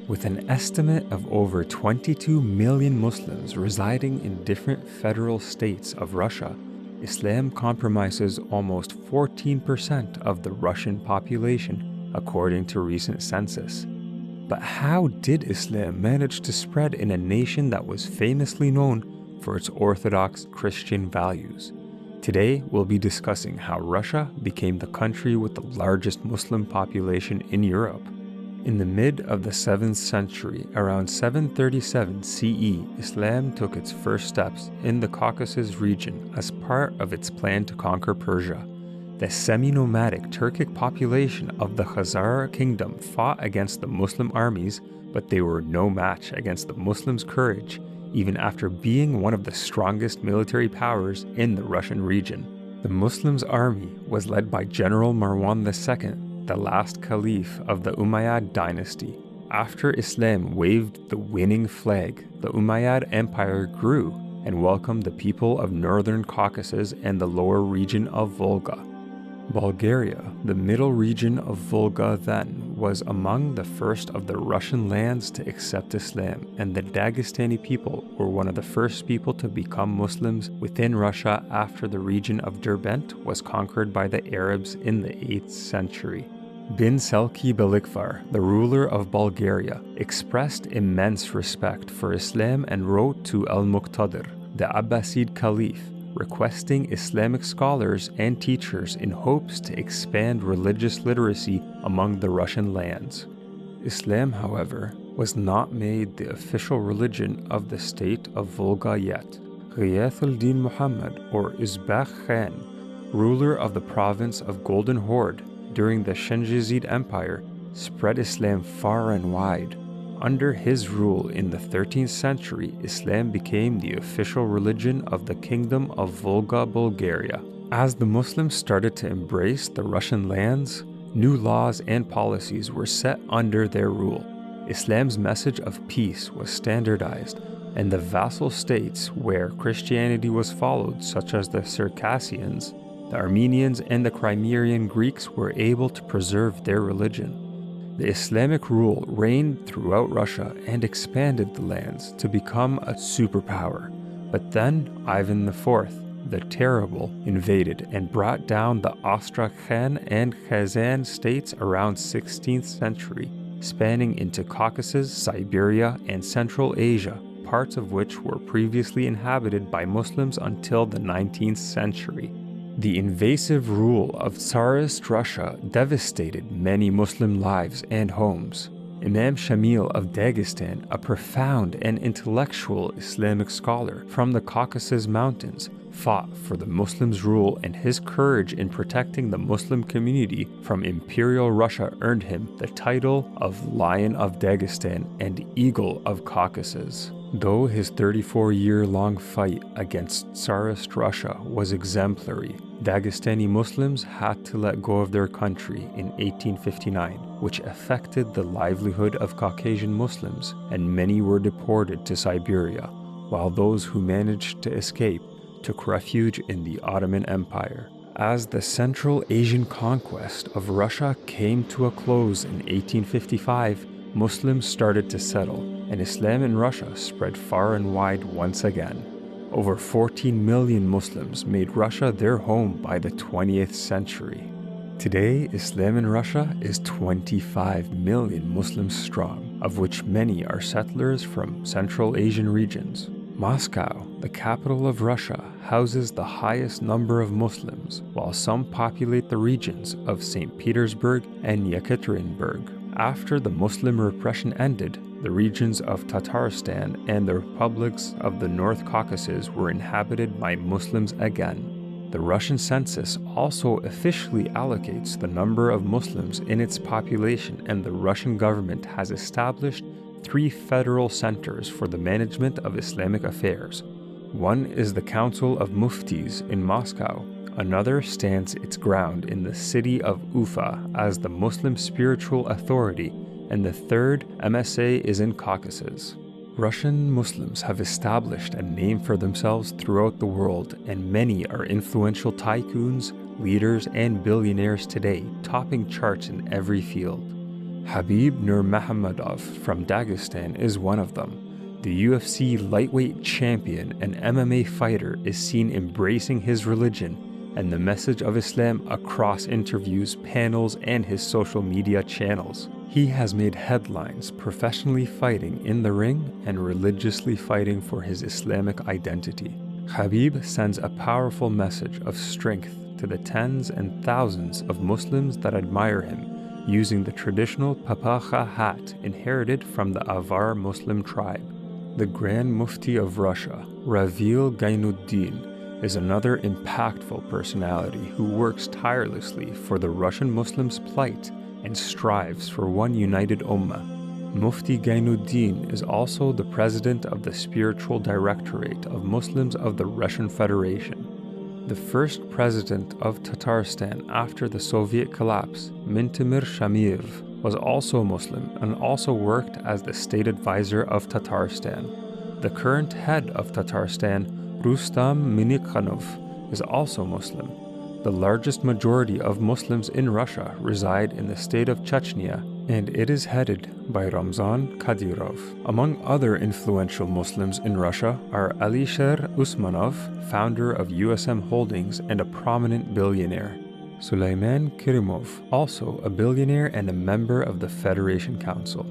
With an estimate of over 22 million Muslims residing in different federal states of Russia, Islam comprises almost 14% of the Russian population, according to recent census. But how did Islam manage to spread in a nation that was famously known for its orthodox Christian values? Today, we'll be discussing how Russia became the country with the largest Muslim population in Europe. In the mid of the 7th century, around 737 CE, Islam took its first steps in the Caucasus region as part of its plan to conquer Persia. The semi-nomadic Turkic population of the Khazar kingdom fought against the Muslim armies, but they were no match against the Muslims' courage, even after being one of the strongest military powers in the Russian region. The Muslims' army was led by General Marwan II, the last caliph of the Umayyad dynasty. After Islam waved the winning flag, the Umayyad Empire grew and welcomed the people of northern Caucasus and the lower region of Volga. Bulgaria, the middle region of Volga then, was among the first of the Russian lands to accept Islam, and the Dagestani people were one of the first people to become Muslims within Russia after the region of Derbent was conquered by the Arabs in the 8th century. Bin Selki Belikvar, the ruler of Bulgaria, expressed immense respect for Islam and wrote to Al-Muqtadir, the Abbasid Caliph, requesting Islamic scholars and teachers in hopes to expand religious literacy among the Russian lands. Islam, however, was not made the official religion of the state of Volga yet. Ghiyath al-Din Muhammad, or Uzbek Khan, ruler of the province of Golden Horde during the Shingizid Empire, spread Islam far and wide. Under his rule in the 13th century, Islam became the official religion of the Kingdom of Volga, Bulgaria. As the Muslims started to embrace the Russian lands, new laws and policies were set under their rule. Islam's message of peace was standardized, and the vassal states where Christianity was followed, such as the Circassians, the Armenians, and the Crimean Greeks, were able to preserve their religion. The Islamic rule reigned throughout Russia and expanded the lands to become a superpower. But then Ivan IV, the Terrible, invaded and brought down the Astrakhan and Kazan states around 16th century, spanning into Caucasus, Siberia, and Central Asia, parts of which were previously inhabited by Muslims until the 19th century. The invasive rule of Tsarist Russia devastated many Muslim lives and homes. Imam Shamil of Dagestan, a profound and intellectual Islamic scholar from the Caucasus Mountains, fought for the Muslims' rule, and his courage in protecting the Muslim community from Imperial Russia earned him the title of Lion of Dagestan and Eagle of Caucasus. Though his 34-year-long fight against Tsarist Russia was exemplary, Dagestani Muslims had to let go of their country in 1859, which affected the livelihood of Caucasian Muslims, and many were deported to Siberia, while those who managed to escape took refuge in the Ottoman Empire. As the Central Asian conquest of Russia came to a close in 1855, Muslims started to settle, and Islam in Russia spread far and wide once again. Over 14 million Muslims made Russia their home by the 20th century. Today, Islam in Russia is 25 million Muslims strong, of which many are settlers from Central Asian regions. Moscow, the capital of Russia, houses the highest number of Muslims, while some populate the regions of St. Petersburg and Yekaterinburg. After the Muslim repression ended, the regions of Tatarstan and the republics of the North Caucasus were inhabited by Muslims again. The Russian census also officially allocates the number of Muslims in its population, and the Russian government has established 3 federal centers for the management of Islamic affairs. One is the Council of Muftis in Moscow. Another stands its ground in the city of Ufa as the Muslim spiritual authority, and the third MSA is in Caucasus. Russian Muslims have established a name for themselves throughout the world, and many are influential tycoons, leaders, and billionaires today, topping charts in every field. Habib Nurmagomedov from Dagestan is one of them. The UFC lightweight champion and MMA fighter is seen embracing his religion and the message of Islam across interviews, panels, and his social media channels. He has made headlines professionally fighting in the ring and religiously fighting for his Islamic identity. Habib sends a powerful message of strength to the tens and thousands of Muslims that admire him, using the traditional papacha hat inherited from the Avar Muslim tribe. The Grand Mufti of Russia, Ravil Gainuddin, is another impactful personality who works tirelessly for the Russian Muslims' plight and strives for one united ummah. Mufti Gainuddin is also the president of the Spiritual Directorate of Muslims of the Russian Federation. The first president of Tatarstan after the Soviet collapse, Mintimir Shamiev, was also Muslim and also worked as the state advisor of Tatarstan. The current head of Tatarstan, Rustam Minikhanov, is also Muslim. The largest majority of Muslims in Russia reside in the state of Chechnya, and it is headed by Ramzan Kadyrov. Among other influential Muslims in Russia are Alisher Usmanov, founder of USM Holdings and a prominent billionaire. Suleiman Kirimov, also a billionaire and a member of the Federation Council.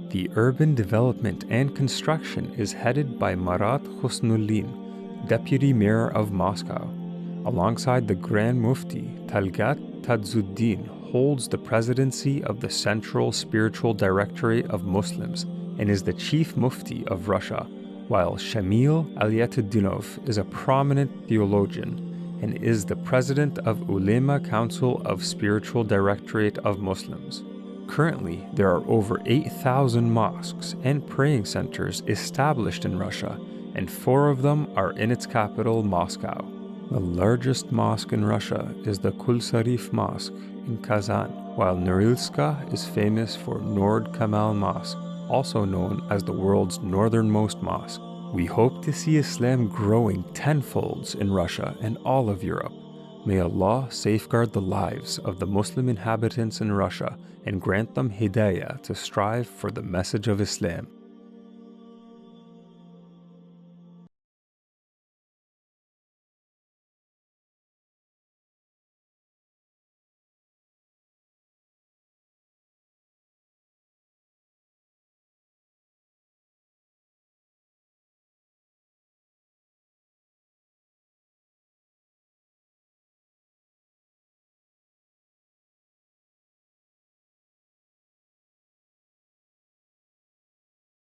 The urban development and construction is headed by Marat Husnullin, deputy mayor of Moscow. Alongside the Grand Mufti, Talgat Tadzuddin holds the presidency of the Central Spiritual Directorate of Muslims and is the chief mufti of Russia, while Shamil Alyatuddinov is a prominent theologian and is the president of Ulema Council of Spiritual Directorate of Muslims. Currently, there are over 8,000 mosques and praying centers established in Russia, and 4 of them are in its capital, Moscow. The largest mosque in Russia is the Kulsarif Mosque in Kazan, while Norilska is famous for Nord Kamal Mosque, also known as the world's northernmost mosque. We hope to see Islam growing tenfolds in Russia and all of Europe. May Allah safeguard the lives of the Muslim inhabitants in Russia and grant them hidayah to strive for the message of Islam.